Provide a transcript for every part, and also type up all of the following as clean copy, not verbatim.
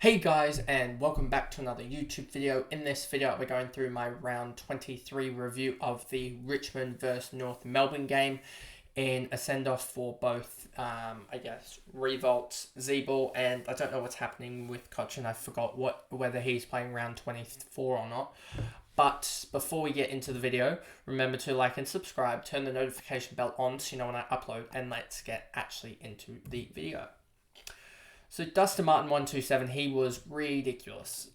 Hey guys, and welcome back to another YouTube video. In this video we're going through my round 23 review of the Richmond vs North Melbourne game in a send-off for both, Revolt, Zeeble, and I don't know what's happening with Cochin. I forgot whether he's playing round 24 or not. But before we get into the video, remember to like and subscribe, turn the notification bell on so you know when I upload, and let's get actually into the video. So Dustin Martin 127, he was ridiculous.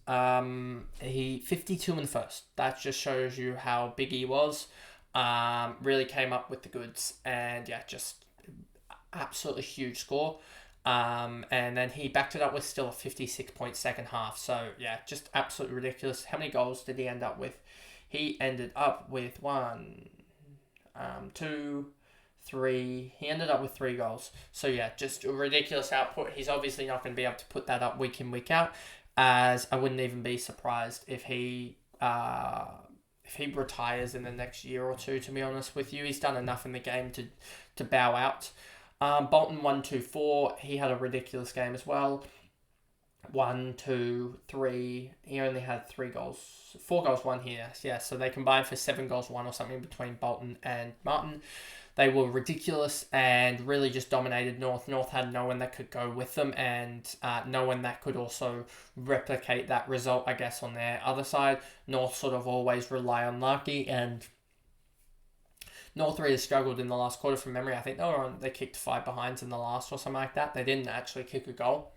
He 52 in the first. That just shows you how big he was. Really came up with the goods, and yeah, just absolutely huge score. And then he backed it up with still a 56-point second half. So yeah, just absolutely ridiculous. How many goals did he end up with? He ended up with he ended up with 3 goals. So yeah, just a ridiculous output. He's obviously not going to be able to put that up week in, week out, as I wouldn't even be surprised if he retires in the next year or two, to be honest with you. He's done enough in the game to bow out. Bolton 124, he had a ridiculous game as well. 1, 2, 3. He only had 3 goals. 4 goals, 1 here. Yeah, so they combined for 7 goals, 1 or something between Bolton and Martin. They were ridiculous and really just dominated North. North had no one that could go with them, and no one that could also replicate that result, I guess, on their other side. North sort of always rely on lucky, and North really struggled in the last quarter from memory. I think they kicked 5 behinds in the last or something like that. They didn't actually kick a goal.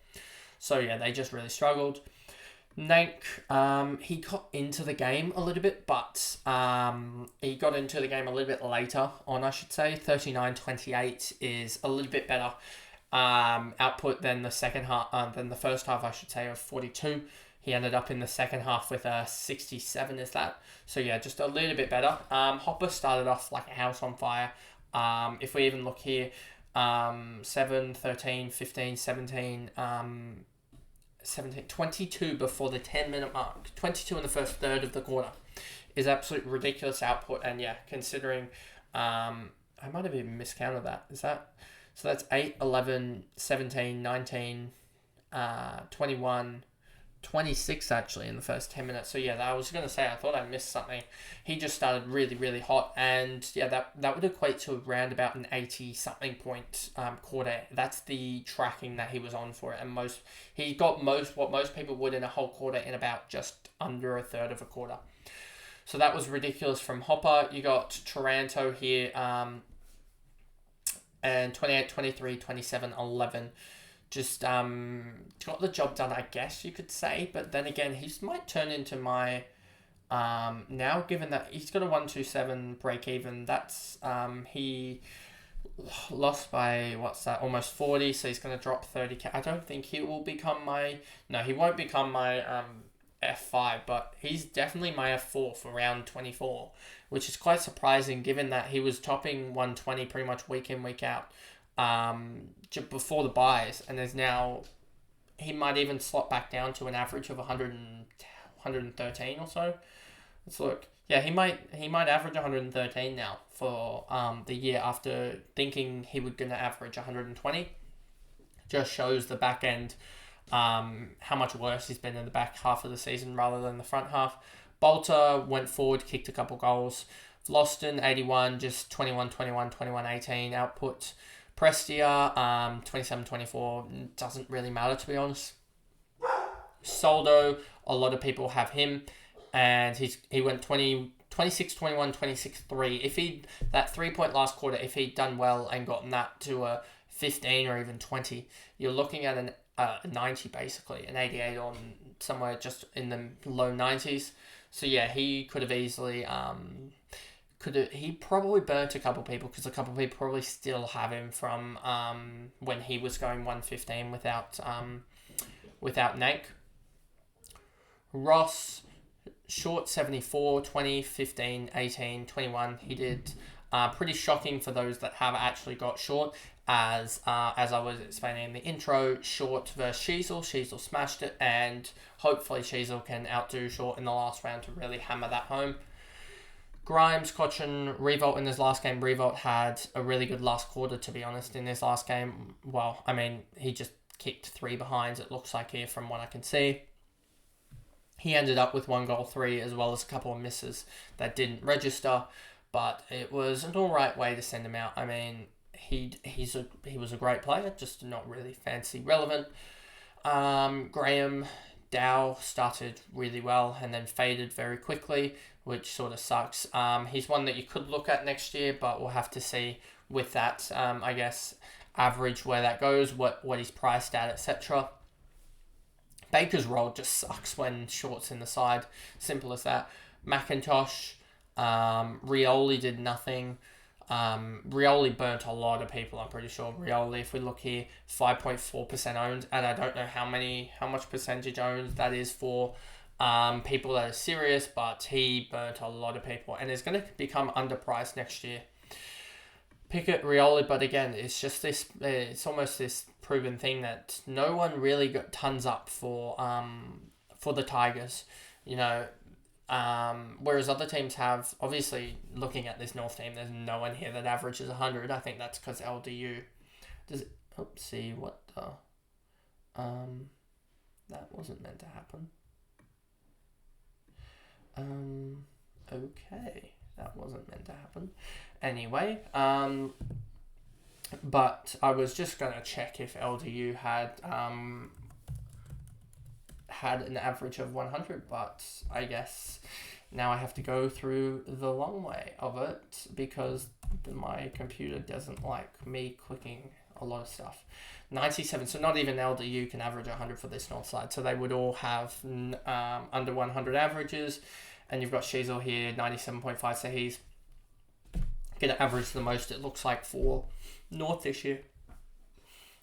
So yeah, they just really struggled. Nank, he got into the game a little bit, but he got into the game a little bit later on, I should say. 39-28 is a little bit better output than the first half, I should say, of 42. He ended up in the second half with a 67, is that? So yeah, just a little bit better. Hopper started off like a house on fire. If we even look here, 7, 13, 15, 17, 22 before the 10-minute mark. 22 in the first third of the quarter is absolutely ridiculous output. And yeah, considering, I might have even miscounted that. Is that? So that's 8, 11, 17, 19, 21, 26 actually in the first 10 minutes. So yeah, I was going to say, I thought I missed something. He just started really, really hot. And yeah, that would equate to around about an 80-something point quarter. That's the tracking that he was on for it. And he got what most people would in a whole quarter in about just under a third of a quarter. So that was ridiculous from Hopper. You got Taranto here, and 28, 23, 27, 11. Just got the job done, I guess you could say. But then again, he might turn into my now, given that he's got a 127 break even. That's he lost by almost 40, so he's going to drop 30k. I don't think he will become he won't become my F5, but he's definitely my F4 for round 24, which is quite surprising given that he was topping 120 pretty much week in, week out. Before the buys, and there's now he might even slot back down to an average of 113 or so. Let's look. Yeah, he might average 113 now for the year, after thinking he was going to average 120. Just shows the back end how much worse he's been in the back half of the season rather than the front half. Bolter went forward, kicked a couple goals. Loston 81, just 21, 21, 21, 18 output. Prestia, 27-24, doesn't really matter, to be honest. Soldo, a lot of people have him, and he went 26, 21, 26, 3. If that 3-point last quarter, if he'd done well and gotten that to a 15 or even 20, you're looking at a 90 basically, an 88 on somewhere just in the low 90s. So yeah, he could have easily... he probably burnt a couple people, because a couple people probably still have him from when he was going 115 without Nank. Ross, short 74, 20, 15, 18, 21. He did pretty shocking for those that have actually got short. As I was explaining in the intro, Short versus Sheasel. Sheasel smashed it, and hopefully Sheasel can outdo Short in the last round to really hammer that home. Grimes, Cochin, Revolt in his last game. Revolt had a really good last quarter, to be honest, in his last game. Well, I mean, he just kicked 3 behinds, it looks like here from what I can see. He ended up with 1 goal, 3, as well as a couple of misses that didn't register, but it was an alright way to send him out. I mean, he was a great player, just not really fancy relevant. Graham Dow started really well and then faded very quickly, which sort of sucks. He's one that you could look at next year, but we'll have to see with that, I guess, average where that goes, what he's priced at, etc. Baker's role just sucks when Short's in the side. Simple as that. McIntosh, Rioli did nothing. Rioli burnt a lot of people, I'm pretty sure. Rioli, if we look here, 5.4% owned, and I don't know how much percentage owned that is for people that are serious, but he burnt a lot of people and is going to become underpriced next year. Pickett, Rioli, but again, it's just this, it's almost this proven thing that no one really got tons up for the Tigers, you know, whereas other teams have, obviously, looking at this North team, there's no one here that averages 100. I think that's because LDU does it. Oops, see what the that wasn't meant to happen. Okay, that wasn't meant to happen. Anyway, but I was just gonna check if LDU had an average of 100, but I guess now I have to go through the long way of it because my computer doesn't like me clicking a lot of stuff. 97, so not even LDU can average 100 for this North side, so they would all have under 100 averages, and you've got Sheasel here, 97.5, so he's going to average the most, it looks like, for North this year.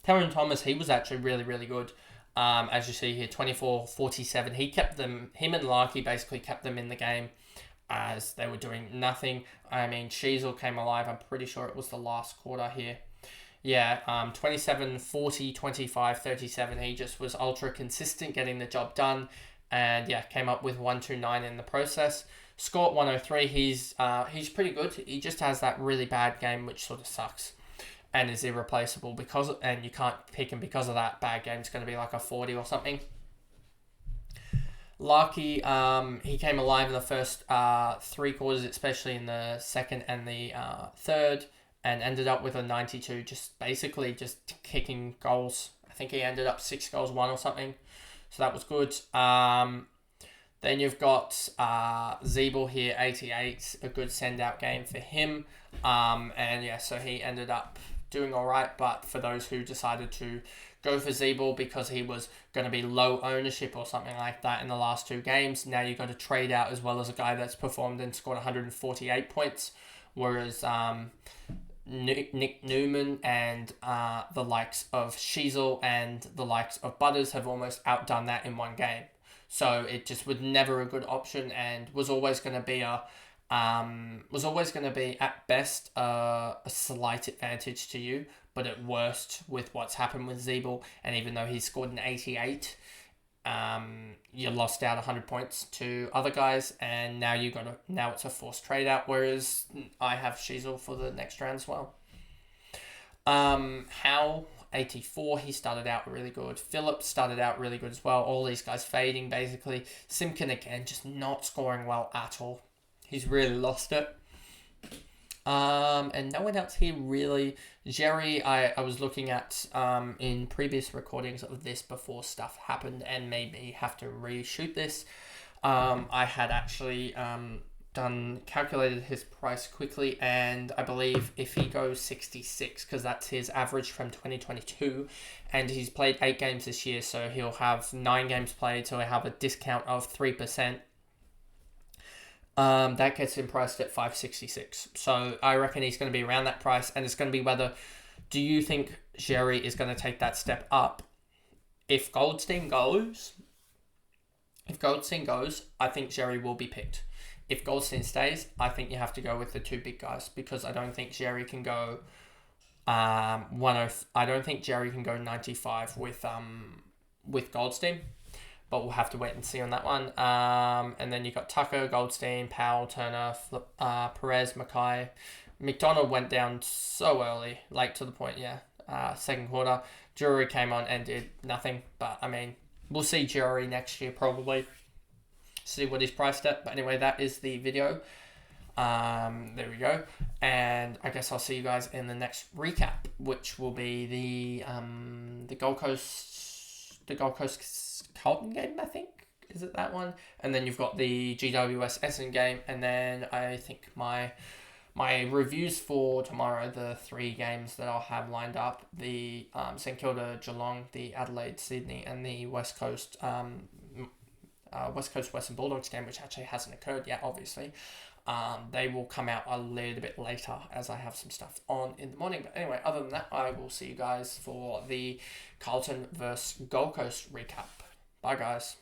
Taron Thomas, he was actually really, really good. As you see here, 24-47. He kept them, him and Larkey basically kept them in the game as they were doing nothing. I mean, Sheasel came alive. I'm pretty sure it was the last quarter here. Yeah, 27, 40, 25, 37. He just was ultra consistent getting the job done. And yeah, came up with 129 in the process. Scored 103. He's pretty good. He just has that really bad game, which sort of sucks. And is irreplaceable and you can't pick him because of that bad game. It's going to be like a 40 or something. Larkey, he came alive in the first 3 quarters, especially in the second and the third, and ended up with a 92, just basically just kicking goals. I think he ended up 6 goals, 1 or something. So that was good. Then you've got Zeeble here, 88, a good send-out game for him. And yeah, so he ended up doing all right, but for those who decided to go for Zeeble because he was going to be low ownership or something like that in the last 2 games, now you've got to trade out as well as a guy that's performed and scored 148 points, whereas Nick Newman and the likes of Sheasel and the likes of Butters have almost outdone that in 1 game. So it just was never a good option and was always going to be at best a slight advantage to you, but at worst with what's happened with Zeeble, and even though he scored an 88, you lost out 100 points to other guys, and now it's a forced trade out, whereas I have Sheasel for the next round as well. Howe, 84, he started out really good. Phillips started out really good as well. All these guys fading, basically. Simpkin, again, just not scoring well at all. He's really lost it. And no one else here really. Jerry, I was looking at in previous recordings of this before stuff happened and made me have to reshoot this. I had actually calculated his price quickly, and I believe if he goes 66, because that's his average from 2022, and he's played 8 games this year, so he'll have 9 games played, so he'll have a discount of 3%. That gets him priced at 566. So I reckon he's going to be around that price, and it's going to be whether, do you think Jerry is going to take that step up? If Goldstein goes, I think Jerry will be picked. If Goldstein stays, I think you have to go with the 2 big guys, because I don't think Jerry can go I don't think Jerry can go 95 with Goldstein. But we'll have to wait and see on that one. And then you got Tucker, Goldstein, Powell, Turner, Perez, Mackay. McDonald went down so early, like to the point, yeah. second quarter. Drury came on and did nothing. But, I mean, we'll see Drury next year probably. See what he's priced at. But anyway, that is the video. There we go. And I guess I'll see you guys in the next recap, which will be the Gold Coast Carlton game, I think. Is it that one? And then you've got the GWS Essendon game, and then I think my reviews for tomorrow, the 3 games that I'll have lined up, the St Kilda Geelong, the Adelaide Sydney, and the West Coast Western Bulldogs game, which actually hasn't occurred yet, obviously. They will come out a little bit later as I have some stuff on in the morning. But anyway, other than that, I will see you guys for the Carlton versus Gold Coast recap. Bye, guys.